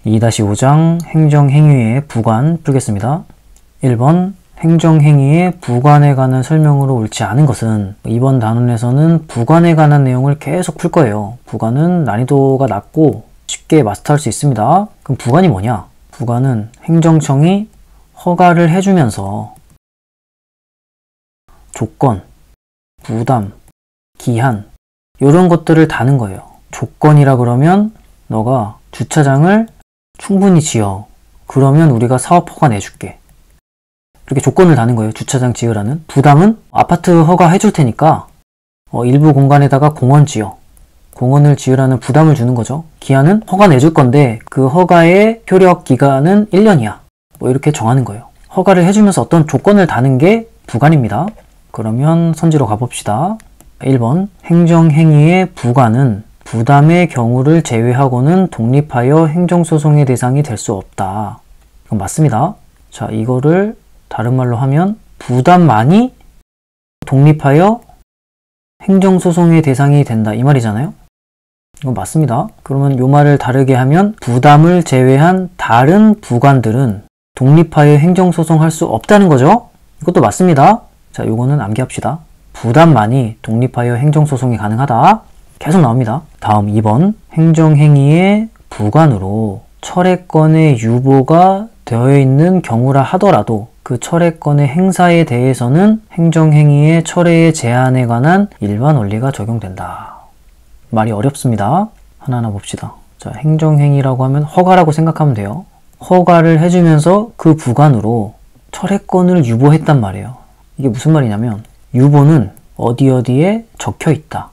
2-5장 행정행위의 부관 풀겠습니다. 1번 행정행위의 부관에 관한 설명으로 옳지 않은 것은 이번 단원에서는 부관에 관한 내용을 계속 풀 거예요. 부관은 난이도가 낮고 쉽게 마스터할 수 있습니다. 그럼 부관이 뭐냐? 부관은 행정청이 허가를 해주면서 조건, 부담, 기한 이런 것들을 다는 거예요. 조건이라 그러면 너가 주차장을 충분히 지어. 그러면 우리가 사업 허가 내줄게. 이렇게 조건을 다는 거예요. 주차장 지으라는. 부담은 아파트 허가 해줄 테니까 일부 공간에다가 공원 지어. 공원을 지으라는 부담을 주는 거죠. 기한은 허가 내줄 건데 그 허가의 효력 기간은 1년이야. 뭐 이렇게 정하는 거예요. 허가를 해주면서 어떤 조건을 다는 게 부관입니다. 그러면 선지로 가봅시다. 1번 행정행위의 부관은 부담의 경우를 제외하고는 독립하여 행정소송의 대상이 될 수 없다. 이건 맞습니다. 자, 이거를 다른 말로 하면 부담만이 독립하여 행정소송의 대상이 된다 이 말이잖아요. 이건 맞습니다. 그러면 이 말을 다르게 하면 부담을 제외한 다른 부관들은 독립하여 행정소송할 수 없다는 거죠. 이것도 맞습니다. 자, 요거는 암기합시다. 부담만이 독립하여 행정소송이 가능하다. 계속 나옵니다. 다음 2번 행정행위의 부관으로 철회권의 유보가 되어 있는 경우라 하더라도 그 철회권의 행사에 대해서는 행정행위의 철회의 제한에 관한 일반 원리가 적용된다. 말이 어렵습니다. 하나하나 봅시다. 자, 행정행위라고 하면 허가라고 생각하면 돼요. 허가를 해주면서 그 부관으로 철회권을 유보했단 말이에요. 이게 무슨 말이냐면 유보는 어디어디에 적혀 있다.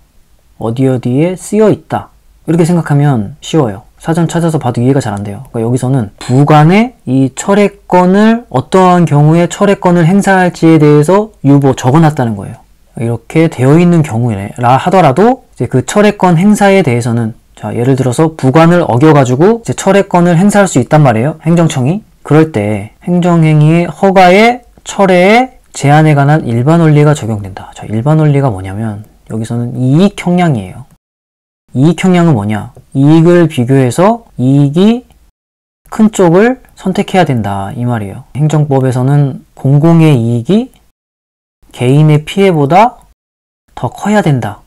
어디어디에 쓰여 있다. 이렇게 생각하면 쉬워요. 사전 찾아서 봐도 이해가 잘 안 돼요. 그러니까 여기서는 부관에 이 철회권을 어떠한 경우에 철회권을 행사할지에 대해서 유보 적어놨다는 거예요. 이렇게 되어 있는 경우라 하더라도 이제 그 철회권 행사에 대해서는 자, 예를 들어서 부관을 어겨가지고 이제 철회권을 행사할 수 있단 말이에요. 행정청이. 그럴 때 행정행위의 허가에 철회의 제한에 관한 일반 원리가 적용된다. 자, 일반 원리가 뭐냐면 여기서는 이익 형량이에요. 이익 형량은 뭐냐? 이익을 비교해서 이익이 큰 쪽을 선택해야 된다 이 말이에요. 행정법에서는 공공의 이익이 개인의 피해보다 더 커야 된다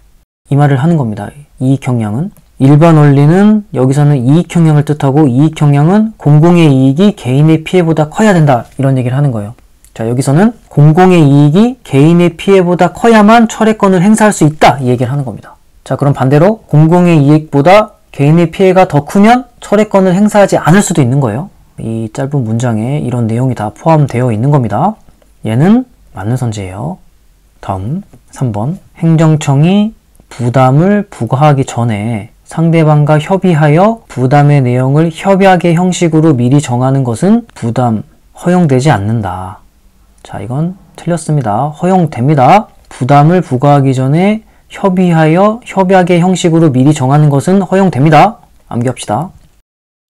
이 말을 하는 겁니다. 이익 형량은. 일반 원리는 여기서는 이익 형량을 뜻하고 이익 형량은 공공의 이익이 개인의 피해보다 커야 된다 이런 얘기를 하는 거예요. 자, 여기서는 공공의 이익이 개인의 피해보다 커야만 철회권을 행사할 수 있다 이 얘기를 하는 겁니다. 자, 그럼 반대로 공공의 이익보다 개인의 피해가 더 크면 철회권을 행사하지 않을 수도 있는 거예요. 이 짧은 문장에 이런 내용이 다 포함되어 있는 겁니다. 얘는 맞는 선지예요. 다음 3번 행정청이 부담을 부과하기 전에 상대방과 협의하여 부담의 내용을 협약의 형식으로 미리 정하는 것은 부담 허용되지 않는다. 자, 이건 틀렸습니다. 허용됩니다. 부담을 부과하기 전에 협의하여 협약의 형식으로 미리 정하는 것은 허용됩니다. 암기합시다.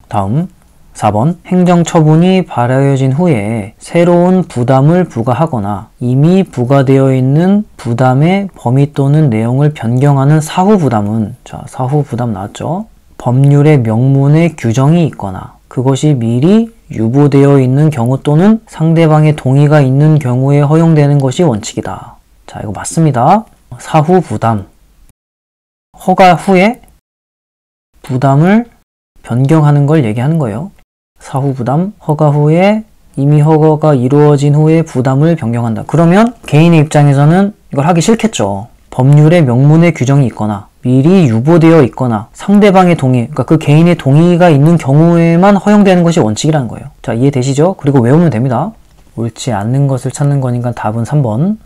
다음 4번 행정처분이 발효해진 후에 새로운 부담을 부과하거나 이미 부과되어 있는 부담의 범위 또는 내용을 변경하는 사후부담은 자, 사후부담 나왔죠? 법률의 명문에 규정이 있거나 그것이 미리 유보되어 있는 경우 또는 상대방의 동의가 있는 경우에 허용되는 것이 원칙이다. 자, 이거 맞습니다. 사후부담. 허가 후에 부담을 변경하는 걸 얘기하는 거예요. 사후부담, 허가 후에 이미 허가가 이루어진 후에 부담을 변경한다. 그러면 개인의 입장에서는 이걸 하기 싫겠죠. 법률의 명문에 규정이 있거나 미리 유보되어 있거나 상대방의 동의, 그러니까 그 개인의 동의가 있는 경우에만 허용되는 것이 원칙이라는 거예요. 자, 이해되시죠? 그리고 외우면 됩니다. 옳지 않는 것을 찾는 거니까 답은 3번.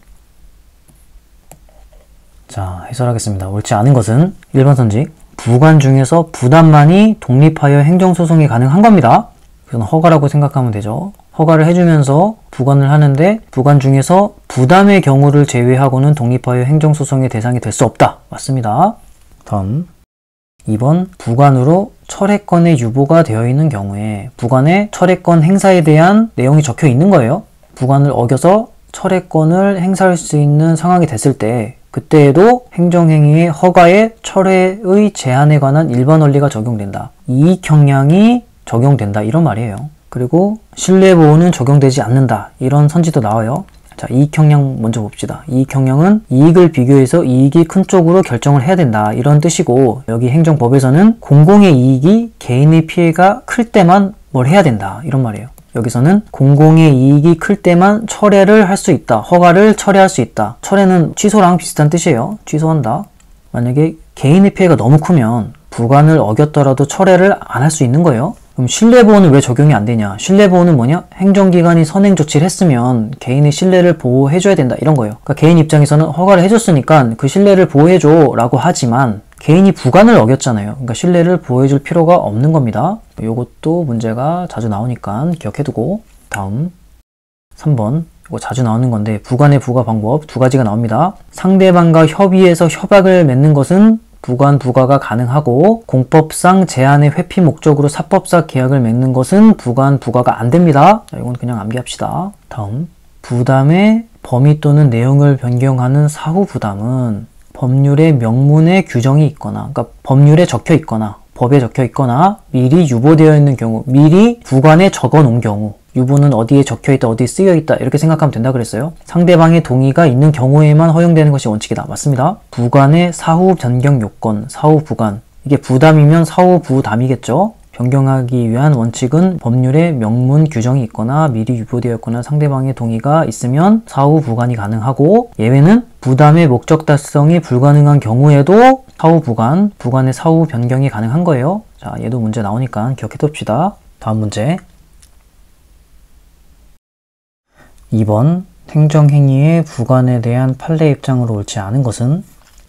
자, 해설하겠습니다. 옳지 않은 것은 1번 선직. 부관 중에서 부담만이 독립하여 행정소송이 가능한 겁니다. 그건 허가라고 생각하면 되죠. 허가를 해주면서 부관을 하는데 부관 중에서 부담의 경우를 제외하고는 독립하여 행정소송의 대상이 될 수 없다. 맞습니다. 다음 2번 부관으로 철회권의 유보가 되어 있는 경우에 부관에 철회권 행사에 대한 내용이 적혀 있는 거예요. 부관을 어겨서 철회권을 행사할 수 있는 상황이 됐을 때 그때에도 행정행위의 허가에 철회의 제한에 관한 일반 원리가 적용된다. 이익 형량이 적용된다 이런 말이에요. 그리고 신뢰보호는 적용되지 않는다 이런 선지도 나와요. 자, 이익형량 먼저 봅시다. 이익형량은 이익을 비교해서 이익이 큰 쪽으로 결정을 해야 된다 이런 뜻이고, 여기 행정법에서는 공공의 이익이 개인의 피해가 클 때만 뭘 해야 된다 이런 말이에요. 여기서는 공공의 이익이 클 때만 철회를 할 수 있다. 허가를 철회할 수 있다. 철회는 취소랑 비슷한 뜻이에요. 취소한다. 만약에 개인의 피해가 너무 크면 부관을 어겼더라도 철회를 안 할 수 있는 거예요. 그럼 신뢰보호는 왜 적용이 안 되냐? 신뢰보호는 뭐냐? 행정기관이 선행 조치를 했으면 개인의 신뢰를 보호해줘야 된다 이런 거예요. 그러니까 개인 입장에서는 허가를 해줬으니까 그 신뢰를 보호해줘 라고 하지만 개인이 부관을 어겼잖아요. 그러니까 신뢰를 보호해줄 필요가 없는 겁니다. 이것도 문제가 자주 나오니까 기억해두고, 다음 3번 이거 자주 나오는 건데, 부관의 부과 방법 두 가지가 나옵니다. 상대방과 협의해서 협약을 맺는 것은 부관 부과가 가능하고, 공법상 제한의 회피 목적으로 사법상 계약을 맺는 것은 부관 부과가 안 됩니다. 자, 이건 그냥 암기합시다. 다음, 부담의 범위 또는 내용을 변경하는 사후 부담은 법률의 명문에 규정이 있거나, 그러니까 법률에 적혀 있거나 법에 적혀 있거나 미리 유보되어 있는 경우, 미리 부관에 적어 놓은 경우, 유보는 어디에 적혀 있다, 어디에 쓰여 있다 이렇게 생각하면 된다 그랬어요. 상대방의 동의가 있는 경우에만 허용되는 것이 원칙이다. 맞습니다. 부관의 사후 변경 요건, 사후 부관, 이게 부담이면 사후 부담이겠죠. 변경하기 위한 원칙은 법률에 명문 규정이 있거나 미리 유보되어 있거나 상대방의 동의가 있으면 사후 부관이 가능하고, 예외는 부담의 목적 달성이 불가능한 경우에도 사후 부관, 부관의 사후 변경이 가능한 거예요. 자, 얘도 문제 나오니까 기억해 둡시다. 다음 문제 2번, 행정행위의 부관에 대한 판례 입장으로 옳지 않은 것은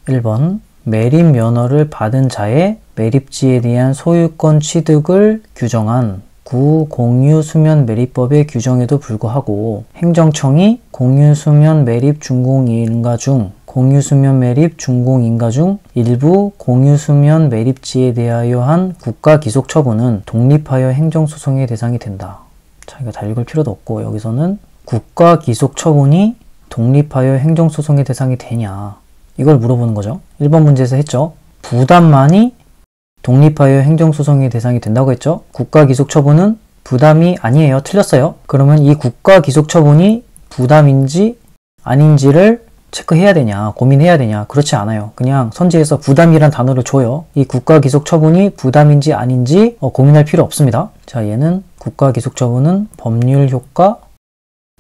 1번, 매립 면허를 받은 자의 매립지에 대한 소유권 취득을 규정한 구공유수면매립법의 규정에도 불구하고 행정청이 공유수면매립 준공인가 중, 공유수면매립 준공인가 중 일부 공유수면매립지에 대하여 한 국가기속처분은 독립하여 행정소송의 대상이 된다. 자, 이거 다 읽을 필요도 없고, 여기서는 국가기속처분이 독립하여 행정소송의 대상이 되냐, 이걸 물어보는 거죠. 1번 문제에서 했죠. 부담만이 독립하여 행정소송의 대상이 된다고 했죠. 국가기속처분은 부담이 아니에요. 틀렸어요. 그러면 이 국가기속처분이 부담인지 아닌지를 체크해야 되냐, 고민해야 되냐? 그렇지 않아요. 그냥 선지에서 부담이란 단어를 줘요. 이 국가기속처분이 부담인지 아닌지 고민할 필요 없습니다. 자, 얘는 국가기속처분은 법률효과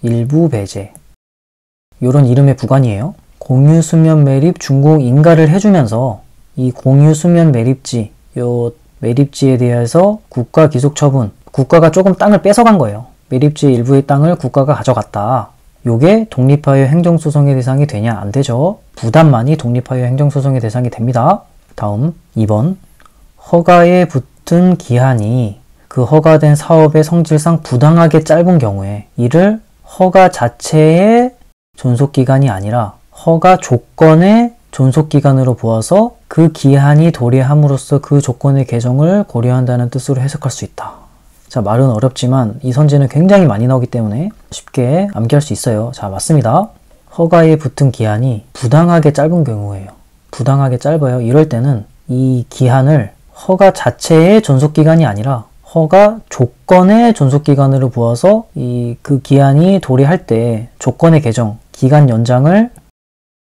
일부 배제, 이런 이름의 부관이에요. 공유수면 매립 준공인가를 해주면서 이 공유수면 매립지, 요 매립지에 대해서 국가기속처분, 국가가 조금 땅을 뺏어간 거예요. 매립지의 일부의 땅을 국가가 가져갔다. 요게 독립하여 행정소송의 대상이 되냐? 안 되죠. 부담만이 독립하여 행정소송의 대상이 됩니다. 다음 2번, 허가에 붙은 기한이 그 허가된 사업의 성질상 부당하게 짧은 경우에 이를 허가 자체의 존속기간이 아니라 허가 조건의 존속기간으로 보아서 그 기한이 도래함으로써 그 조건의 개정을 고려한다는 뜻으로 해석할 수 있다. 자, 말은 어렵지만 이 선지는 굉장히 많이 나오기 때문에 쉽게 암기할 수 있어요. 자, 맞습니다. 허가에 붙은 기한이 부당하게 짧은 경우예요. 부당하게 짧아요. 이럴 때는 이 기한을 허가 자체의 존속기간이 아니라 허가 조건의 존속기간으로 보아서 그 기한이 도래할 때 조건의 개정, 기간 연장을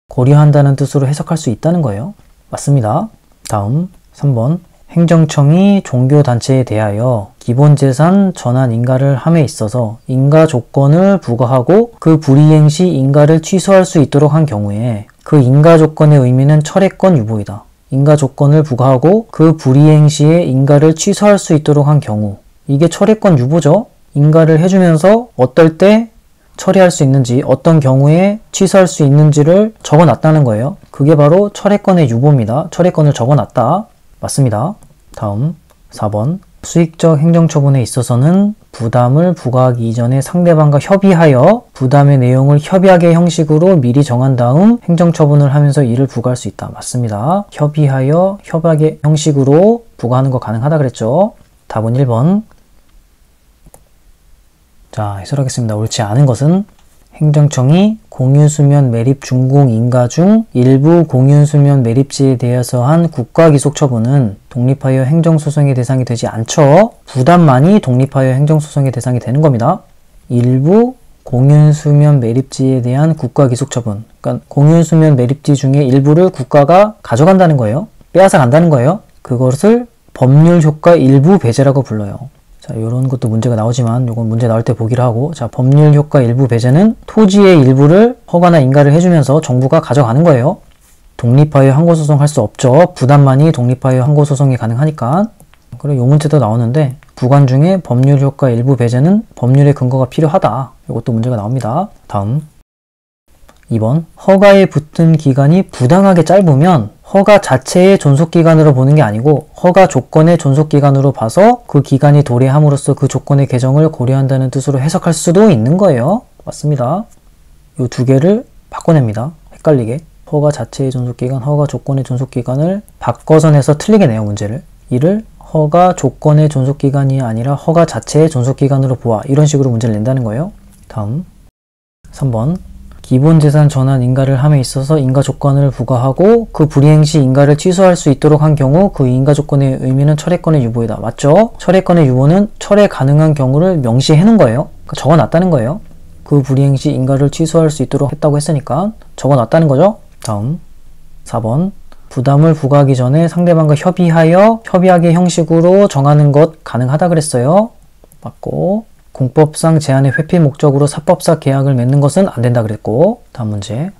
고려한다는 뜻으로 해석할 수 있다는 거예요. 맞습니다. 다음 3번, 행정청이 종교단체에 대하여 기본재산 전환 인가를 함에 있어서 인가 조건을 부과하고 그 불이행 시 인가를 취소할 수 있도록 한 경우에 그 인가 조건의 의미는 철회권 유보이다. 인가 조건을 부과하고 그 불이행 시에 인가를 취소할 수 있도록 한 경우, 이게 철회권 유보죠. 인가를 해주면서 어떨 때 처리할 수 있는지, 어떤 경우에 취소할 수 있는지를 적어놨다는 거예요. 그게 바로 철회권의 유보입니다. 철회권을 적어놨다. 맞습니다. 다음 4번, 수익적 행정처분에 있어서는 부담을 부과하기 이전에 상대방과 협의하여 부담의 내용을 협약의 형식으로 미리 정한 다음 행정처분을 하면서 이를 부과할 수 있다. 맞습니다. 협의하여 협약의 형식으로 부과하는 거 가능하다 그랬죠. 답은 1번. 자, 해설하겠습니다. 옳지 않은 것은 행정청이 공유수면 매립 준공 인가 중 일부 공유수면 매립지에 대해서 한 국가기속처분은 독립하여 행정소송의 대상이 되지 않죠. 부담만이 독립하여 행정소송의 대상이 되는 겁니다. 일부 공유수면 매립지에 대한 국가기속처분, 그러니까 공유수면 매립지 중에 일부를 국가가 가져간다는 거예요. 빼앗아 간다는 거예요. 그것을 법률효과 일부 배제라고 불러요. 자, 이런 것도 문제가 나오지만 이건 문제 나올 때 보기로 하고, 자, 법률효과 일부 배제는 토지의 일부를 허가나 인가를 해주면서 정부가 가져가는 거예요. 독립하여 항고소송 할 수 없죠. 부담만이 독립하여 항고소송이 가능하니까. 그리고 이 문제도 나오는데 부관 중에 법률효과 일부 배제는 법률의 근거가 필요하다. 이것도 문제가 나옵니다. 다음 2번 허가에 붙은 기간이 부당하게 짧으면 허가 자체의 존속기간으로 보는 게 아니고 허가 조건의 존속기간으로 봐서 그 기간이 도래함으로써 그 조건의 개정을 고려한다는 뜻으로 해석할 수도 있는 거예요. 맞습니다. 이 두 개를 바꿔냅니다. 헷갈리게. 허가 자체의 존속기간, 허가 조건의 존속기간을 바꿔서 내서 틀리게 내요, 문제를. 이를 허가 조건의 존속기간이 아니라 허가 자체의 존속기간으로 보아. 이런 식으로 문제를 낸다는 거예요. 다음 3번 기본재산 전환 인가를 함에 있어서 인가 조건을 부과하고 그 불이행 시 인가를 취소할 수 있도록 한 경우 그 인가 조건의 의미는 철회권의 유보이다. 맞죠? 철회권의 유보는 철회 가능한 경우를 명시해 놓은 거예요. 그러니까 적어놨다는 거예요. 그 불이행 시 인가를 취소할 수 있도록 했다고 했으니까 적어놨다는 거죠. 다음 4번 부담을 부과하기 전에 상대방과 협의하여 협의하기 형식으로 정하는 것 가능하다 그랬어요. 맞고 공법상 제한의 회피 목적으로 사법상 계약을 맺는 것은 안 된다 그랬고. 다음 문제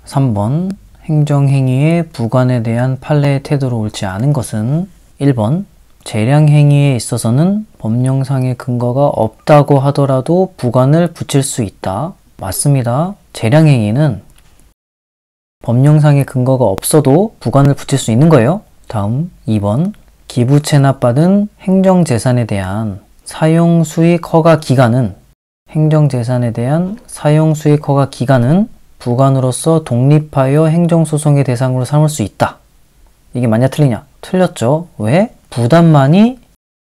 3번 행정행위의 부관에 대한 판례의 태도로 옳지 않은 것은 1번 재량행위에 있어서는 법령상의 근거가 없다고 하더라도 부관을 붙일 수 있다. 맞습니다. 재량행위는 법령상의 근거가 없어도 부관을 붙일 수 있는 거예요. 다음 2번 기부 체납받은 행정재산에 대한 사용수익 허가 기간은 부관으로서 독립하여 행정소송의 대상으로 삼을 수 있다. 이게 맞냐 틀리냐? 틀렸죠. 왜? 부담만이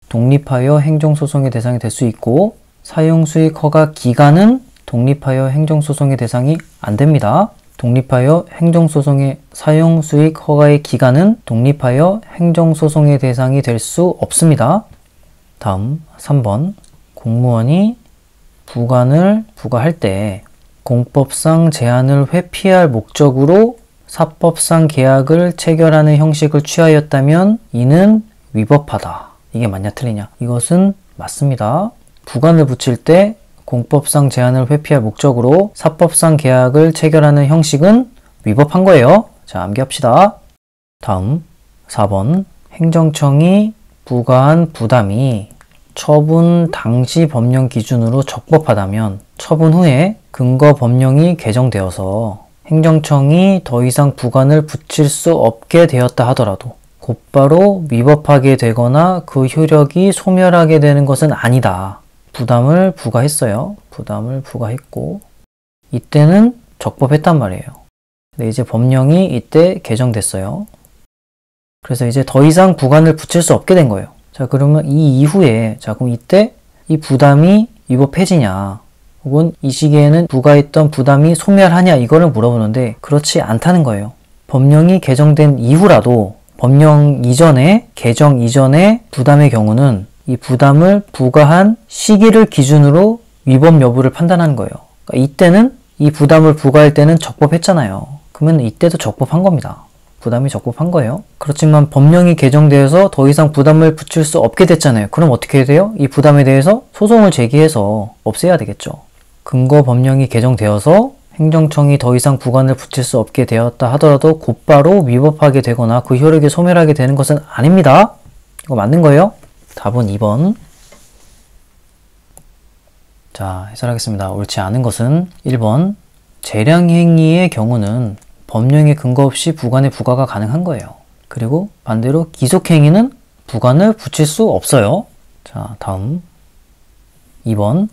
독립하여 행정소송의 대상이 될 수 있고 사용수익 허가 기간은 독립하여 행정소송의 대상이 안 됩니다. 독립하여 행정소송의 사용수익 허가의 기간은 독립하여 행정소송의 대상이 될 수 없습니다. 다음 3번 공무원이 부관을 부과할 때 공법상 제한을 회피할 목적으로 사법상 계약을 체결하는 형식을 취하였다면 이는 위법하다. 이게 맞냐 틀리냐? 이것은 맞습니다. 부관을 붙일 때 공법상 제한을 회피할 목적으로 사법상 계약을 체결하는 형식은 위법한 거예요. 자, 암기합시다. 다음 4번 행정청이 부과한 부담이 처분 당시 법령 기준으로 적법하다면 처분 후에 근거 법령이 개정되어서 행정청이 더 이상 부관을 붙일 수 없게 되었다 하더라도 곧바로 위법하게 되거나 그 효력이 소멸하게 되는 것은 아니다. 부담을 부과했어요. 부담을 부과했고 이때는 적법했단 말이에요. 근데 이제 법령이 이때 개정됐어요. 그래서 이제 더 이상 부관을 붙일 수 없게 된 거예요. 자, 그러면 이 이후에 자, 그럼 이때 이 부담이 위법해지냐 혹은 이 시기에는 부과했던 부담이 소멸하냐 이거를 물어보는데 그렇지 않다는 거예요. 법령이 개정된 이후라도 법령 이전에 개정 이전에 부담의 경우는 이 부담을 부과한 시기를 기준으로 위법 여부를 판단하는 거예요. 그러니까 이때는 이 부담을 부과할 때는 적법했잖아요. 그러면 이때도 적법한 겁니다. 부담이 적법한 거예요. 그렇지만 법령이 개정되어서 더 이상 부담을 붙일 수 없게 됐잖아요. 그럼 어떻게 해야 돼요? 이 부담에 대해서 소송을 제기해서 없애야 되겠죠. 근거 법령이 개정되어서 행정청이 더 이상 부관을 붙일 수 없게 되었다 하더라도 곧바로 위법하게 되거나 그 효력이 소멸하게 되는 것은 아닙니다. 이거 맞는 거예요? 답은 2번. 자, 해설하겠습니다. 옳지 않은 것은 1번 재량행위의 경우는 법령의 근거 없이 부관의 부과가 가능한 거예요. 그리고 반대로 기속행위는 부관을 붙일 수 없어요. 자, 다음 2번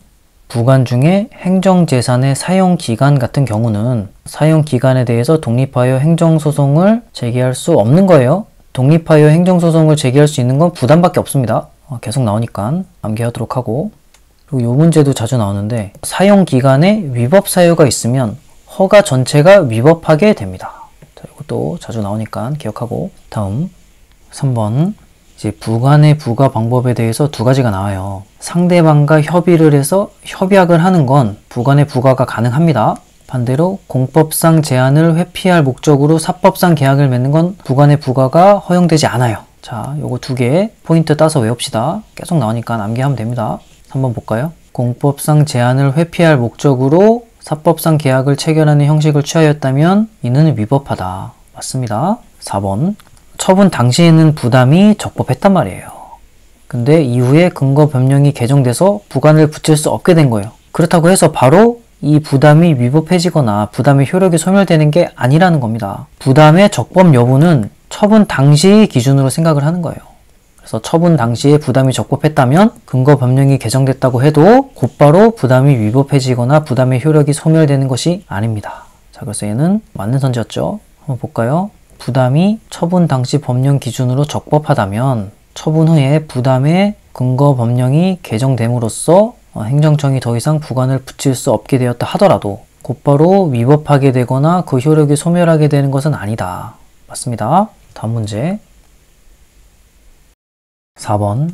부관 중에 행정재산의 사용기간 같은 경우는 사용기간에 대해서 독립하여 행정소송을 제기할 수 없는 거예요. 독립하여 행정소송을 제기할 수 있는 건 부담밖에 없습니다. 계속 나오니까 암기하도록 하고 그리고 이 문제도 자주 나오는데 사용기간에 위법 사유가 있으면 허가 전체가 위법하게 됩니다. 자, 이것도 자주 나오니까 기억하고. 다음 3번 이제 부관의 부과 방법에 대해서 두 가지가 나와요. 상대방과 협의를 해서 협약을 하는 건 부관의 부과가 가능합니다. 반대로 공법상 제한을 회피할 목적으로 사법상 계약을 맺는 건 부관의 부과가 허용되지 않아요. 자, 요거 두 개 포인트 따서 외웁시다. 계속 나오니까 암기하면 됩니다. 한번 볼까요? 공법상 제한을 회피할 목적으로 사법상 계약을 체결하는 형식을 취하였다면 이는 위법하다. 맞습니다. 4번 처분 당시에는 부담이 적법했단 말이에요. 근데 이후에 근거 변명이 개정돼서 부관을 붙일 수 없게 된 거예요. 그렇다고 해서 바로 이 부담이 위법해지거나 부담의 효력이 소멸되는 게 아니라는 겁니다. 부담의 적법 여부는 처분 당시 기준으로 생각을 하는 거예요. 그래서 처분 당시에 부담이 적법했다면 근거 변명이 개정됐다고 해도 곧바로 부담이 위법해지거나 부담의 효력이 소멸되는 것이 아닙니다. 자, 그래서 얘는 맞는 선지였죠. 한번 볼까요? 부담이 처분 당시 법령 기준으로 적법하다면 처분 후에 부담의 근거 법령이 개정됨으로써 행정청이 더 이상 부관을 붙일 수 없게 되었다 하더라도 곧바로 위법하게 되거나 그 효력이 소멸하게 되는 것은 아니다. 맞습니다. 다음 문제 4번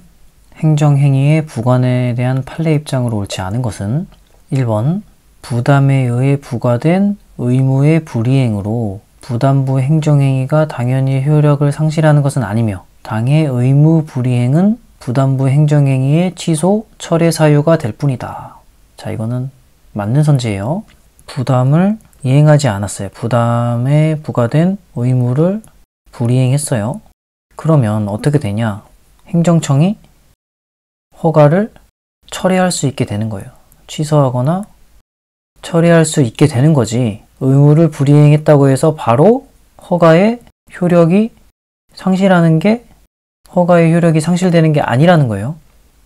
행정행위의 부관에 대한 판례 입장으로 옳지 않은 것은 1번 부담에 의해 부과된 의무의 불이행으로 부담부 행정행위가 당연히 효력을 상실하는 것은 아니며 당의 의무 불이행은 부담부 행정행위의 취소, 철회 사유가 될 뿐이다. 자, 이거는 맞는 선지예요. 부담을 이행하지 않았어요. 부담에 부과된 의무를 불이행했어요. 그러면 어떻게 되냐? 행정청이 허가를 철회할 수 있게 되는 거예요. 취소하거나 철회할 수 있게 되는 거지. 의무를 불이행했다고 해서 바로 허가의 효력이 상실하는 게 허가의 효력이 상실되는 게 아니라는 거예요.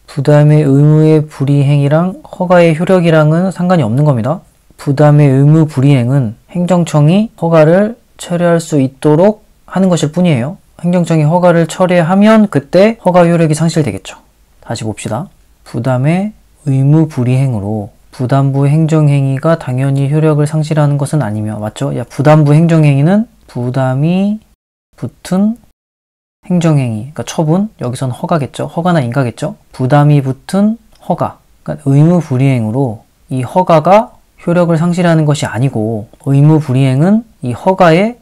부담의 의무의 불이행이랑 허가의 효력이랑은 상관이 없는 겁니다. 부담의 의무 불이행은 행정청이 허가를 철회할 수 있도록 하는 것일 뿐이에요. 행정청이 허가를 철회하면 그때 허가 효력이 상실되겠죠. 다시 봅시다. 부담의 의무 불이행으로 부담부 행정행위가 당연히 효력을 상실하는 것은 아니며, 맞죠? 야, 부담부 행정행위는 부담이 붙은 행정행위, 그러니까 처분, 여기서는 허가겠죠. 허가나 인가겠죠. 부담이 붙은 허가, 그러니까 의무 불이행으로 이 허가가 효력을 상실하는 것이 아니고 의무 불이행은 이 허가의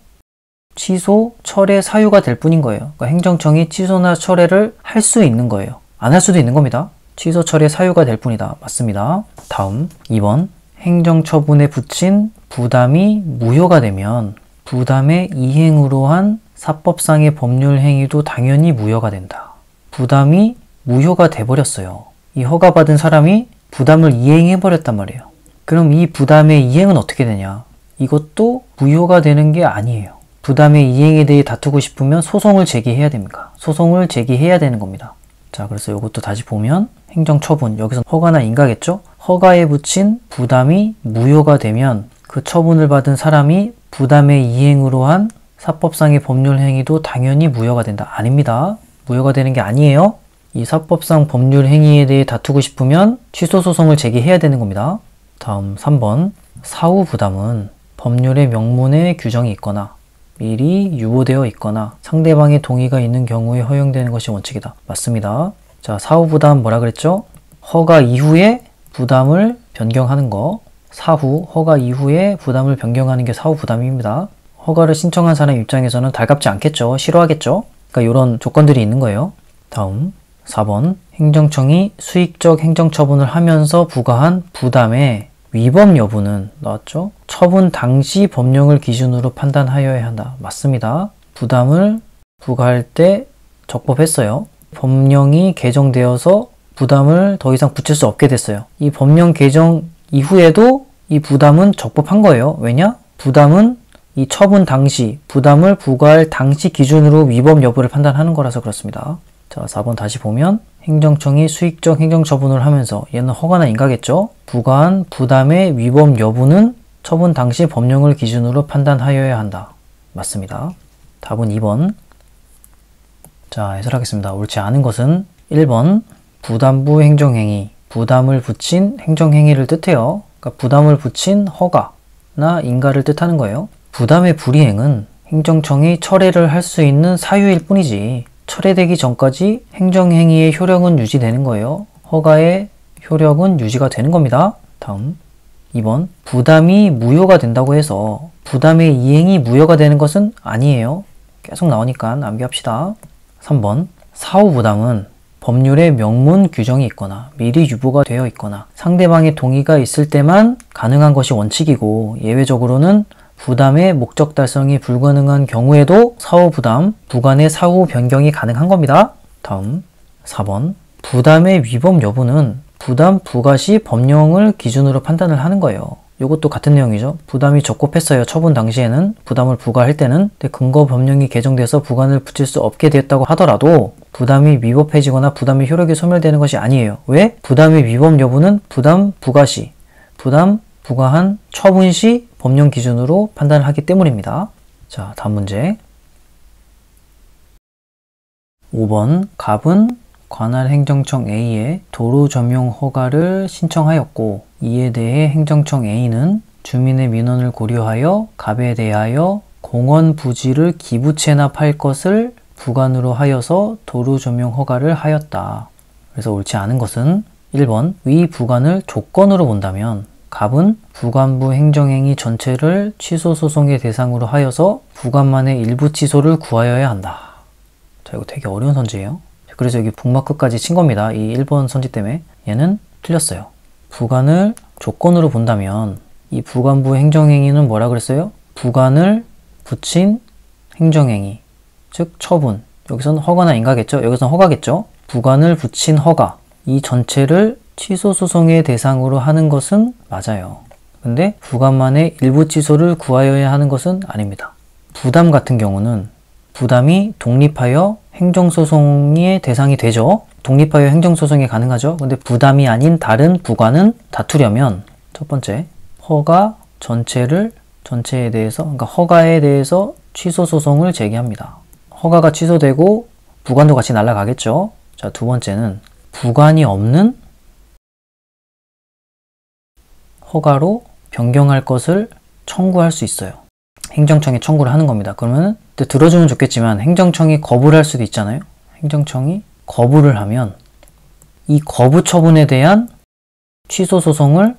취소, 철회 사유가 될 뿐인 거예요. 그러니까 행정청이 취소나 철회를 할 수 있는 거예요. 안 할 수도 있는 겁니다. 취소, 철회 사유가 될 뿐이다. 맞습니다. 다음 2번 행정처분에 붙인 부담이 무효가 되면 부담의 이행으로 한 사법상의 법률 행위도 당연히 무효가 된다. 부담이 무효가 돼버렸어요. 이 허가받은 사람이 부담을 이행해버렸단 말이에요. 그럼 이 부담의 이행은 어떻게 되냐? 이것도 무효가 되는 게 아니에요. 부담의 이행에 대해 다투고 싶으면 소송을 제기해야 됩니까? 소송을 제기해야 되는 겁니다. 자, 그래서 이것도 다시 보면 행정처분, 여기서 허가나 인가겠죠? 허가에 붙인 부담이 무효가 되면 그 처분을 받은 사람이 부담의 이행으로 한 사법상의 법률 행위도 당연히 무효가 된다. 아닙니다. 무효가 되는 게 아니에요. 이 사법상 법률 행위에 대해 다투고 싶으면 취소 소송을 제기해야 되는 겁니다. 다음 3번 사후 부담은 법률의 명문에 규정이 있거나 미리 유보되어 있거나 상대방의 동의가 있는 경우에 허용되는 것이 원칙이다. 맞습니다. 자, 사후 부담 뭐라 그랬죠? 허가 이후에 부담을 변경하는 거. 사후, 허가 이후에 부담을 변경하는 게 사후 부담입니다. 허가를 신청한 사람 입장에서는 달갑지 않겠죠. 싫어하겠죠. 그러니까 이런 조건들이 있는 거예요. 다음 4번 행정청이 수익적 행정처분을 하면서 부과한 부담의 위법 여부는 나왔죠? 처분 당시 법령을 기준으로 판단하여야 한다. 맞습니다. 부담을 부과할 때 적법했어요. 법령이 개정되어서 부담을 더 이상 붙일 수 없게 됐어요. 이 법령 개정 이후에도 이 부담은 적법한 거예요. 왜냐? 부담은 이 처분 당시, 부담을 부과할 당시 기준으로 위법 여부를 판단하는 거라서 그렇습니다. 자, 4번 다시 보면 행정청이 수익적 행정처분을 하면서 얘는 허가나 인가겠죠? 부과한 부담의 위법 여부는 처분 당시 법령을 기준으로 판단하여야 한다. 맞습니다. 답은 2번. 자, 해설하겠습니다. 옳지 않은 것은 1번 부담부 행정행위 부담을 붙인 행정행위를 뜻해요. 그러니까 부담을 붙인 허가나 인가를 뜻하는 거예요. 부담의 불이행은 행정청이 철회를 할 수 있는 사유일 뿐이지 철회되기 전까지 행정행위의 효력은 유지되는 거예요. 허가의 효력은 유지가 되는 겁니다. 다음 2번 부담이 무효가 된다고 해서 부담의 이행이 무효가 되는 것은 아니에요. 계속 나오니까 암기합시다. 3번 사후부담은 법률에 명문 규정이 있거나 미리 유보가 되어 있거나 상대방의 동의가 있을 때만 가능한 것이 원칙이고 예외적으로는 부담의 목적 달성이 불가능한 경우에도 사후부담, 부관의 사후 변경이 가능한 겁니다. 다음 4번 부담의 위법 여부는 부담 부과 시 법령을 기준으로 판단을 하는 거예요. 이것도 같은 내용이죠. 부담이 적법했어요. 처분 당시에는 부담을 부과할 때는 근거 법령이 개정돼서 부관을 붙일 수 없게 됐다고 하더라도 부담이 위법해지거나 부담의 효력이 소멸되는 것이 아니에요. 왜? 부담의 위법 여부는 부담 부과 시, 부담 부과한 처분 시 법령 기준으로 판단을 하기 때문입니다. 자, 다음 문제 5번 갑은 관할 행정청 A에 도로 점용 허가를 신청하였고 이에 대해 행정청 A는 주민의 민원을 고려하여 갑에 대하여 공원 부지를 기부 체납할 것을 부관으로 하여서 도로 점용 허가를 하였다. 그래서 옳지 않은 것은 1번 위 부관을 조건으로 본다면 갑은 부관부 행정행위 전체를 취소 소송의 대상으로 하여서 부관만의 일부 취소를 구하여야 한다. 자, 이거 되게 어려운 선지예요. 그래서 여기 북마크까지 친 겁니다. 이 1번 선지 때문에. 얘는 틀렸어요. 부관을 조건으로 본다면 이 부관부 행정행위는 뭐라 그랬어요? 부관을 붙인 행정행위, 즉 처분. 여기서는 허가나 인가겠죠? 여기서는 허가겠죠? 부관을 붙인 허가, 이 전체를 취소 소송의 대상으로 하는 것은 맞아요. 근데 부관만의 일부 취소를 구하여야 하는 것은 아닙니다. 부담 같은 경우는 부담이 독립하여 행정소송의 대상이 되죠. 독립하여 행정소송이 가능하죠. 근데 부담이 아닌 다른 부관은 다투려면 첫 번째, 허가 전체에 대해서, 그러니까 허가에 대해서 취소소송을 제기합니다. 허가가 취소되고 부관도 같이 날아가겠죠. 자, 두 번째는 부관이 없는 허가로 변경할 것을 청구할 수 있어요. 행정청에 청구를 하는 겁니다. 그러면 들어주면 좋겠지만 행정청이 거부를 할 수도 있잖아요. 행정청이 거부를 하면 이 거부 처분에 대한 취소 소송을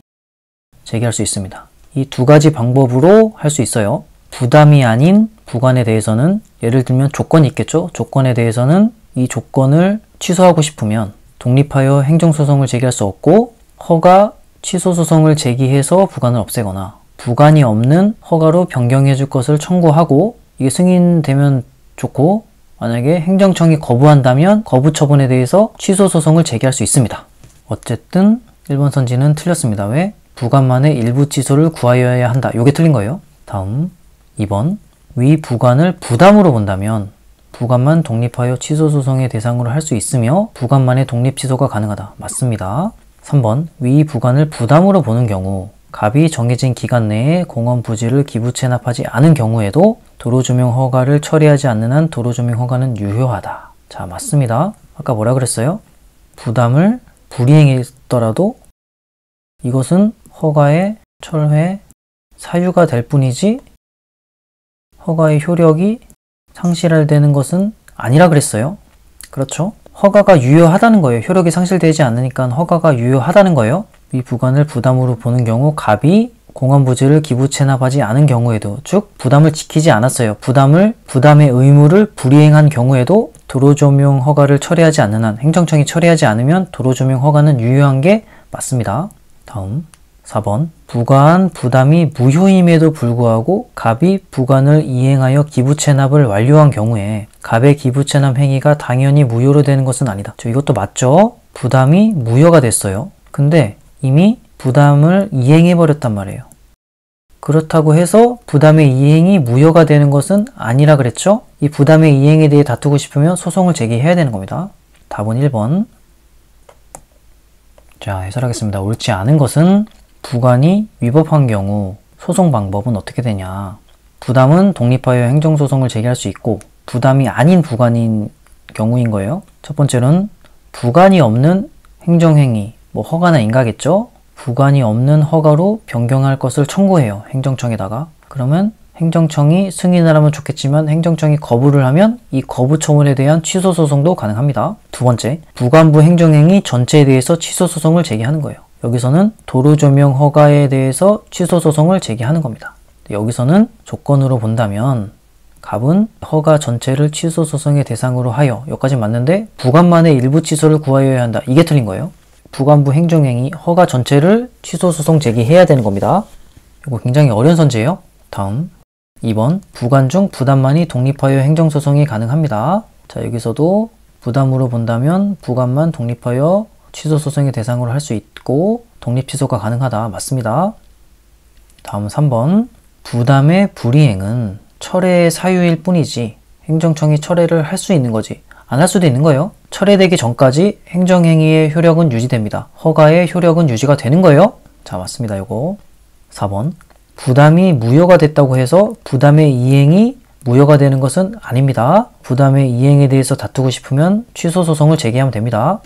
제기할 수 있습니다. 이 두 가지 방법으로 할 수 있어요. 부담이 아닌 부관에 대해서는 예를 들면 조건이 있겠죠. 조건에 대해서는 이 조건을 취소하고 싶으면 독립하여 행정소송을 제기할 수 없고 허가 취소 소송을 제기해서 부관을 없애거나 부관이 없는 허가로 변경해 줄 것을 청구하고 이게 승인되면 좋고 만약에 행정청이 거부한다면 거부 처분에 대해서 취소 소송을 제기할 수 있습니다. 어쨌든 1번 선지는 틀렸습니다. 왜? 부관만의 일부 취소를 구하여야 한다. 이게 틀린 거예요. 다음 2번 위 부관을 부담으로 본다면 부관만 독립하여 취소 소송의 대상으로 할 수 있으며 부관만의 독립 취소가 가능하다. 맞습니다. 3번 위 부관을 부담으로 보는 경우 갑이 정해진 기간 내에 공원 부지를 기부 체납하지 않은 경우에도 도로조명 허가를 처리하지 않는 한 도로조명 허가는 유효하다. 자, 맞습니다. 아까 뭐라 그랬어요? 부담을 불이행했더라도 이것은 허가의 철회 사유가 될 뿐이지 허가의 효력이 상실되는 것은 아니라 그랬어요. 그렇죠? 허가가 유효하다는 거예요. 효력이 상실되지 않으니까 허가가 유효하다는 거예요. 이 부관을 부담으로 보는 경우 갑이 공원 부지를 기부 체납하지 않은 경우에도 즉 부담을 지키지 않았어요. 부담의 의무를 불이행한 경우에도 도로조명 허가를 처리하지 않는 한 행정청이 처리하지 않으면 도로조명 허가는 유효한 게 맞습니다. 다음 4번 부과한 부담이 무효임에도 불구하고 갑이 부관을 이행하여 기부 체납을 완료한 경우에 갑의 기부 체납 행위가 당연히 무효로 되는 것은 아니다. 이것도 맞죠? 부담이 무효가 됐어요. 근데 이미 부담을 이행해버렸단 말이에요. 그렇다고 해서 부담의 이행이 무효가 되는 것은 아니라 그랬죠? 이 부담의 이행에 대해 다투고 싶으면 소송을 제기해야 되는 겁니다. 답은 1번. 자, 해설하겠습니다. 옳지 않은 것은 부관이 위법한 경우 소송 방법은 어떻게 되냐. 부담은 독립하여 행정소송을 제기할 수 있고 부담이 아닌 부관인 경우인 거예요. 첫 번째로는 부관이 없는 행정행위, 뭐 허가나 인가겠죠? 부관이 없는 허가로 변경할 것을 청구해요. 행정청에다가. 그러면 행정청이 승인을 하면 좋겠지만 행정청이 거부를 하면 이 거부 처분에 대한 취소 소송도 가능합니다. 두 번째, 부관부 행정행위 전체에 대해서 취소 소송을 제기하는 거예요. 여기서는 도로 조명 허가에 대해서 취소 소송을 제기하는 겁니다. 여기서는 조건으로 본다면 갑은 허가 전체를 취소 소송의 대상으로 하여, 여기까지 맞는데 부관만의 일부 취소를 구하여야 한다. 이게 틀린 거예요. 부관부 행정행위 허가 전체를 취소 소송 제기해야 되는 겁니다. 이거 굉장히 어려운 선지예요. 다음 2번, 부관 중 부담만이 독립하여 행정소송이 가능합니다. 자, 여기서도 부담으로 본다면 부관만 독립하여 취소소송의 대상으로 할 수 있고 독립취소가 가능하다. 맞습니다. 다음 3번, 부담의 불이행은 철회의 사유일 뿐이지 행정청이 철회를 할 수 있는 거지 안 할 수도 있는 거예요. 철회되기 전까지 행정행위의 효력은 유지됩니다. 허가의 효력은 유지가 되는 거예요. 자, 맞습니다. 이거 4번, 부담이 무효가 됐다고 해서 부담의 이행이 무효가 되는 것은 아닙니다. 부담의 이행에 대해서 다투고 싶으면 취소 소송을 제기하면 됩니다.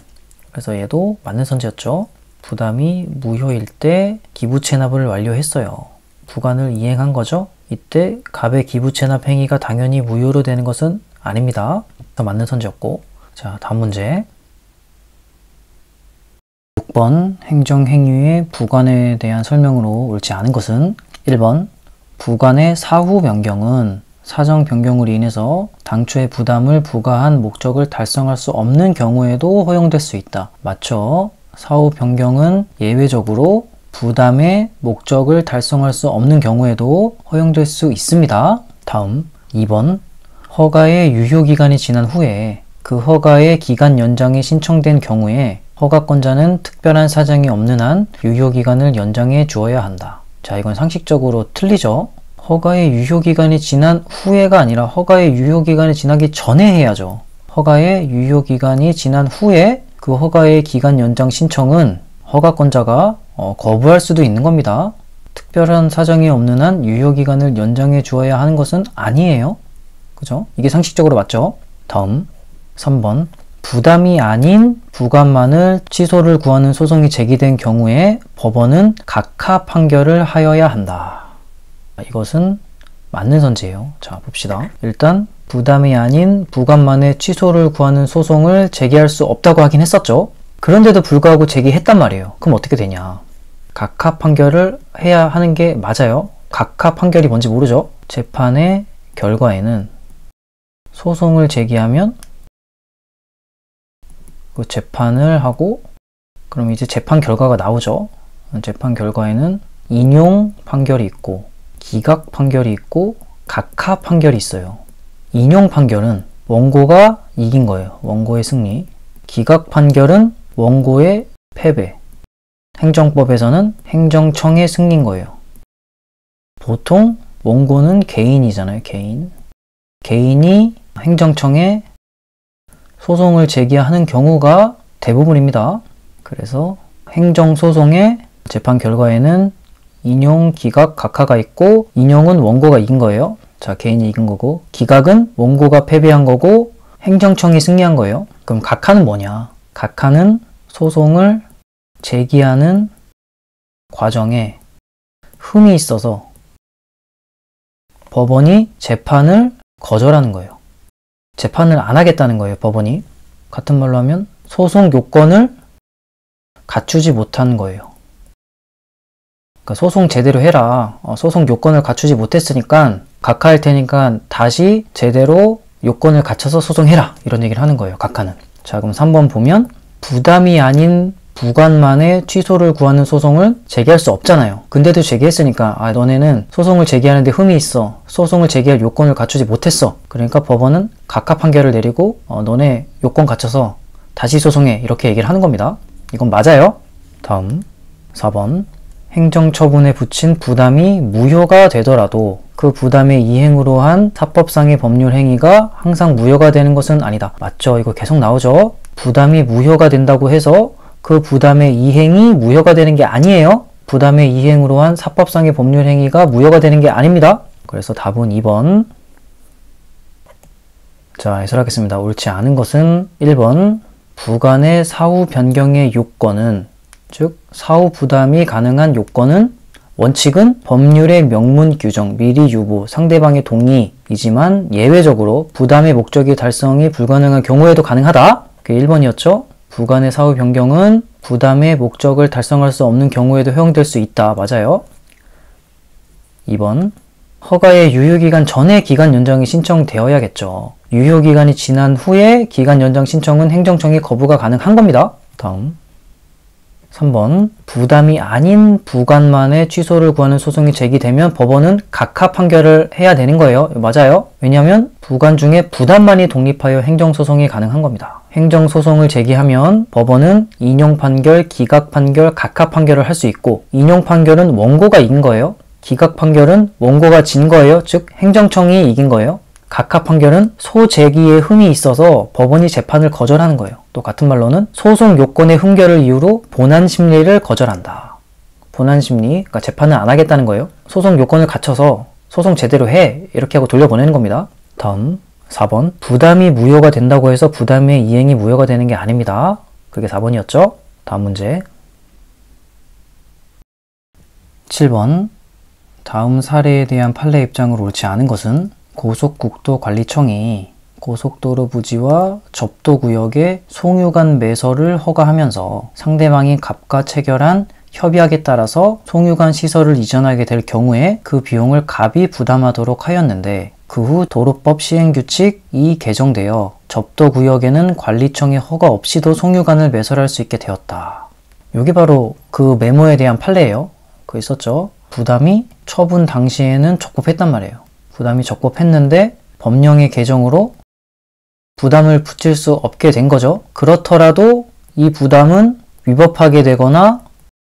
그래서 얘도 맞는 선지였죠. 부담이 무효일 때 기부 체납을 완료했어요. 부관을 이행한 거죠. 이때 갑의 기부 체납 행위가 당연히 무효로 되는 것은 아닙니다. 그래서 맞는 선지였고. 자, 다음 문제 6번, 행정행위의 부관에 대한 설명으로 옳지 않은 것은 1번, 부관의 사후 변경은 사정 변경으로 인해서 당초의 부담을 부과한 목적을 달성할 수 없는 경우에도 허용될 수 있다. 맞죠? 사후 변경은 예외적으로 부담의 목적을 달성할 수 없는 경우에도 허용될 수 있습니다. 다음 2번, 허가의 유효기간이 지난 후에 그 허가의 기간 연장이 신청된 경우에 허가권자는 특별한 사정이 없는 한 유효기간을 연장해 주어야 한다. 자, 이건 상식적으로 틀리죠. 허가의 유효기간이 지난 후에가 아니라 허가의 유효기간이 지나기 전에 해야죠. 허가의 유효기간이 지난 후에 그 허가의 기간 연장 신청은 허가권자가 거부할 수도 있는 겁니다. 특별한 사정이 없는 한 유효기간을 연장해 주어야 하는 것은 아니에요. 그죠? 이게 상식적으로 맞죠? 다음 3번, 부담이 아닌 부관만을 취소를 구하는 소송이 제기된 경우에 법원은 각하 판결을 하여야 한다. 이것은 맞는 선지예요. 자, 봅시다. 일단 부담이 아닌 부관만의 취소를 구하는 소송을 제기할 수 없다고 하긴 했었죠. 그런데도 불구하고 제기했단 말이에요. 그럼 어떻게 되냐? 각하 판결을 해야 하는 게 맞아요. 각하 판결이 뭔지 모르죠? 재판의 결과에는 소송을 제기하면 그 재판을 하고 그럼 이제 재판 결과가 나오죠. 재판 결과에는 인용 판결이 있고 기각 판결이 있고 각하 판결이 있어요. 인용 판결은 원고가 이긴 거예요. 원고의 승리. 기각 판결은 원고의 패배. 행정법에서는 행정청의 승리인 거예요. 보통 원고는 개인이잖아요. 개인이 행정청에 소송을 제기하는 경우가 대부분입니다. 그래서 행정소송의 재판 결과에는 인용, 기각, 각하가 있고 인용은 원고가 이긴 거예요. 자, 개인이 이긴 거고 기각은 원고가 패배한 거고 행정청이 승리한 거예요. 그럼 각하는 뭐냐? 각하는 소송을 제기하는 과정에 흠이 있어서 법원이 재판을 거절하는 거예요. 재판을 안 하겠다는 거예요. 법원이. 같은 말로 하면 소송 요건을 갖추지 못한 거예요. 그러니까 소송 제대로 해라. 소송 요건을 갖추지 못했으니까 각하할 테니까 다시 제대로 요건을 갖춰서 소송해라. 이런 얘기를 하는 거예요. 각하는. 자, 그럼 3번 보면 부담이 아닌 부관만의 취소를 구하는 소송을 제기할 수 없잖아요. 근데도 제기했으니까 너네는 소송을 제기하는데 흠이 있어. 소송을 제기할 요건을 갖추지 못했어. 그러니까 법원은 각하 판결을 내리고 너네 요건 갖춰서 다시 소송해. 이렇게 얘기를 하는 겁니다. 이건 맞아요. 다음 4번, 행정처분에 붙인 부담이 무효가 되더라도 그 부담의 이행으로 한 사법상의 법률 행위가 항상 무효가 되는 것은 아니다. 맞죠? 이거 계속 나오죠? 부담이 무효가 된다고 해서 그 부담의 이행이 무효가 되는 게 아니에요. 부담의 이행으로 한 사법상의 법률 행위가 무효가 되는 게 아닙니다. 그래서 답은 2번. 자, 해설하겠습니다. 옳지 않은 것은 1번, 부관의 사후 변경의 요건은 즉 사후 부담이 가능한 요건은 원칙은 법률의 명문 규정, 미리 유보, 상대방의 동의이지만 예외적으로 부담의 목적이 달성이 불가능한 경우에도 가능하다. 그게 1번이었죠. 부관의 사후 변경은 부담의 목적을 달성할 수 없는 경우에도 허용될 수 있다. 맞아요. 2번. 허가의 유효기간 전에 기간 연장이 신청되어야겠죠. 유효기간이 지난 후에 기간 연장 신청은 행정청이 거부가 가능한 겁니다. 다음. 3번. 부담이 아닌 부관만의 취소를 구하는 소송이 제기되면 법원은 각하 판결을 해야 되는 거예요. 맞아요. 왜냐하면 부관 중에 부담만이 독립하여 행정소송이 가능한 겁니다. 행정소송을 제기하면 법원은 인용판결, 기각판결, 각하 판결을 할 수 있고 인용판결은 원고가 이긴 거예요. 기각판결은 원고가 진 거예요. 즉 행정청이 이긴 거예요. 각하 판결은 소제기에 흠이 있어서 법원이 재판을 거절하는 거예요. 또 같은 말로는 소송 요건의 흠결을 이유로 본안 심리를 거절한다. 본안 심리, 그러니까 재판을 안 하겠다는 거예요. 소송 요건을 갖춰서 소송 제대로 해 이렇게 하고 돌려보내는 겁니다. 다음 4번. 부담이 무효가 된다고 해서 부담의 이행이 무효가 되는 게 아닙니다. 그게 4번이었죠. 다음 문제 7번. 다음 사례에 대한 판례 입장을 옳지 않은 것은 고속국도관리청이 고속도로 부지와 접도구역의 송유관 매설을 허가하면서 상대방이 갑과 체결한 협약에 따라서 송유관 시설을 이전하게 될 경우에 그 비용을 갑이 부담하도록 하였는데 그 후 도로법 시행규칙이 개정되어 접도구역에는 관리청의 허가 없이도 송유관을 매설할 수 있게 되었다. 여기 바로 그 메모에 대한 판례예요. 그거 있었죠. 부담이 처분 당시에는 적법했단 말이에요. 부담이 적법했는데 법령의 개정으로 부담을 붙일 수 없게 된 거죠. 그렇더라도 이 부담은 위법하게 되거나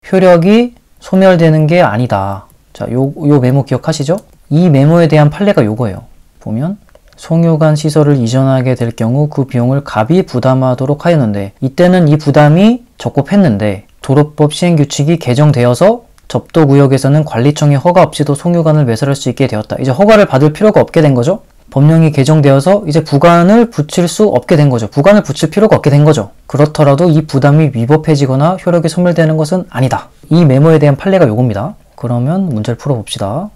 효력이 소멸되는 게 아니다. 자, 요 메모 기억하시죠? 이 메모에 대한 판례가 요거예요. 보면 송유관 시설을 이전하게 될 경우 그 비용을 갑이 부담하도록 하였는데 이때는 이 부담이 적법했는데 도로법 시행규칙이 개정되어서 접도구역에서는 관리청의 허가 없이도 송유관을 매설할 수 있게 되었다. 이제 허가를 받을 필요가 없게 된 거죠. 법령이 개정되어서 이제 부관을 붙일 수 없게 된 거죠. 부관을 붙일 필요가 없게 된 거죠. 그렇더라도 이 부담이 위법해지거나 효력이 소멸되는 것은 아니다. 이 메모에 대한 판례가 요겁니다. 그러면 문제를 풀어봅시다.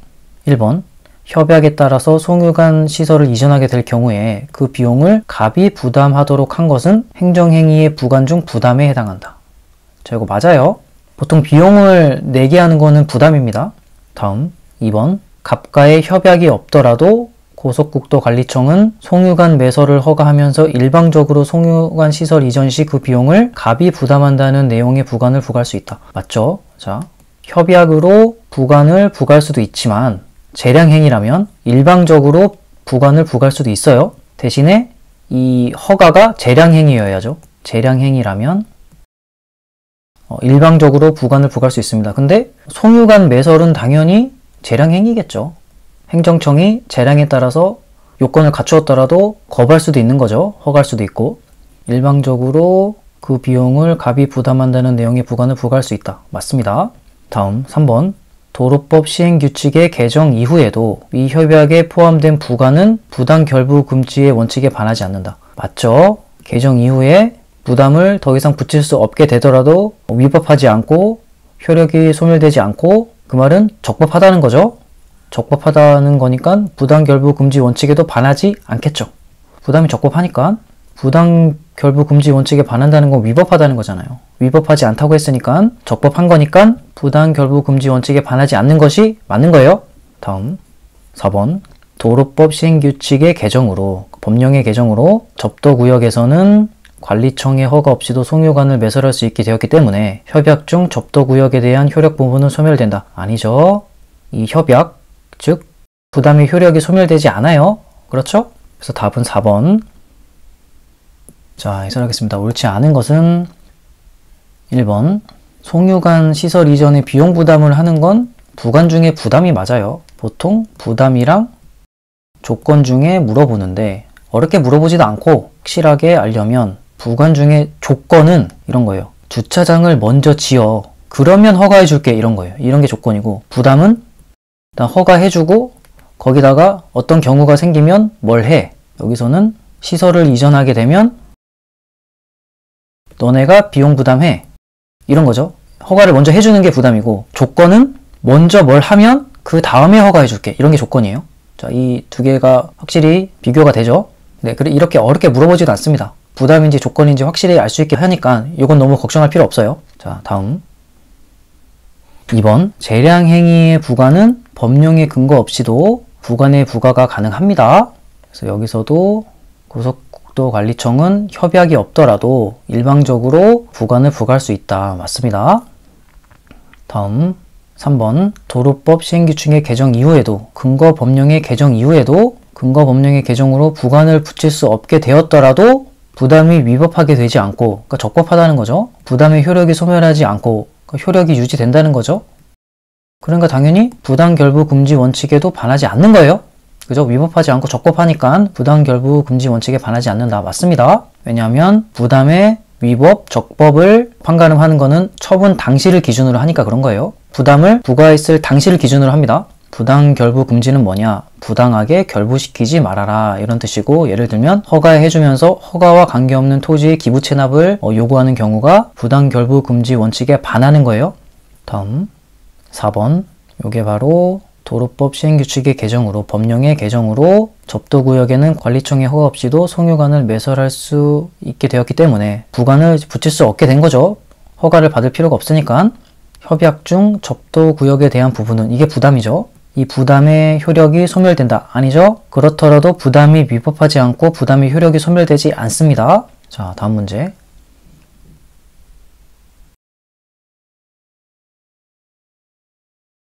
1번. 협약에 따라서 송유관 시설을 이전하게 될 경우에 그 비용을 갑이 부담하도록 한 것은 행정행위의 부관 중 부담에 해당한다. 자, 이거 맞아요. 보통 비용을 내게 하는 거는 부담입니다. 다음 2번. 갑과의 협약이 없더라도 고속국도관리청은 송유관 매설을 허가하면서 일방적으로 송유관 시설 이전 시 그 비용을 갑이 부담한다는 내용의 부관을 부과할 수 있다. 맞죠? 자, 협약으로 부관을 부과할 수도 있지만 재량행위라면 일방적으로 부관을 부과할 수도 있어요. 대신에 이 허가가 재량행위여야죠. 재량행위라면 일방적으로 부관을 부과할 수 있습니다. 근데 송유관 매설은 당연히 재량행위겠죠. 행정청이 재량에 따라서 요건을 갖추었더라도 거부할 수도 있는 거죠. 허가할 수도 있고. 일방적으로 그 비용을 갑이 부담한다는 내용의 부관을 부과할 수 있다. 맞습니다. 다음 3번. 도로법 시행규칙의 개정 이후에도 이 협약에 포함된 부관은 부당 결부 금지의 원칙에 반하지 않는다. 맞죠? 개정 이후에 부담을 더 이상 붙일 수 없게 되더라도 위법하지 않고 효력이 소멸되지 않고 그 말은 적법하다는 거죠. 적법하다는 거니까 부당 결부 금지 원칙에도 반하지 않겠죠. 부담이 적법하니까 부당 결부 금지 원칙에 반한다는 건 위법하다는 거잖아요. 위법하지 않다고 했으니까 적법한 거니까 부당 결부 금지 원칙에 반하지 않는 것이 맞는 거예요. 다음 4번. 도로법 시행규칙의 개정으로 법령의 개정으로 접도구역에서는 관리청의 허가 없이도 송유관을 매설할 수 있게 되었기 때문에 협약 중 접도구역에 대한 효력 부분은 소멸된다. 아니죠. 이 협약, 즉 부담의 효력이 소멸되지 않아요. 그렇죠? 그래서 답은 4번. 자, 해설하겠습니다. 옳지 않은 것은 1번. 송유관 시설 이전의 비용 부담을 하는 건 부관 중에 부담이 맞아요. 보통 부담이랑 조건 중에 물어보는데 어렵게 물어보지도 않고 확실하게 알려면 부관 중에 조건은 이런 거예요. 주차장을 먼저 지어. 그러면 허가해 줄게. 이런 거예요. 이런 게 조건이고 부담은 일단 허가해주고 거기다가 어떤 경우가 생기면 뭘 해. 여기서는 시설을 이전하게 되면 너네가 비용 부담해. 이런 거죠. 허가를 먼저 해주는 게 부담이고, 조건은 먼저 뭘 하면 그 다음에 허가해줄게. 이런 게 조건이에요. 자, 이 두 개가 확실히 비교가 되죠? 네, 그래 이렇게 어렵게 물어보지도 않습니다. 부담인지 조건인지 확실히 알 수 있게 하니까 이건 너무 걱정할 필요 없어요. 자, 다음. 2번. 재량행위의 부과는 법령의 근거 없이도 부관의 부과가 가능합니다. 그래서 여기서도 고속국도관리청은 협약이 없더라도 일방적으로 부관을 부과할 수 있다. 맞습니다. 다음 3번. 도로법 시행규칙의 개정 이후에도 근거 법령의 개정 이후에도 근거 법령의 개정으로 부관을 붙일 수 없게 되었더라도 부담이 위법하게 되지 않고, 그러니까 적법하다는 거죠. 부담의 효력이 소멸하지 않고 그러니까 효력이 유지된다는 거죠. 그러니까 당연히 부당결부 금지 원칙에도 반하지 않는 거예요. 그죠? 위법하지 않고 적법하니까 부당결부 금지 원칙에 반하지 않는다. 맞습니다. 왜냐하면 부담의 위법, 적법을 판가름하는 거는 처분 당시를 기준으로 하니까 그런 거예요. 부담을 부과했을 당시를 기준으로 합니다. 부당결부 금지는 뭐냐? 부당하게 결부시키지 말아라 이런 뜻이고, 예를 들면 허가해주면서 허가와 관계없는 토지의 기부 체납을 요구하는 경우가 부당결부 금지 원칙에 반하는 거예요. 다음 4번. 요게 바로 도로법 시행규칙의 개정으로, 법령의 개정으로 접도구역에는 관리청의 허가 없이도 송유관을 매설할 수 있게 되었기 때문에 부관을 붙일 수 없게 된 거죠. 허가를 받을 필요가 없으니까. 협약 중 접도구역에 대한 부분은 이게 부담이죠. 이 부담의 효력이 소멸된다. 아니죠? 그렇더라도 부담이 위법하지 않고 부담의 효력이 소멸되지 않습니다. 자, 다음 문제.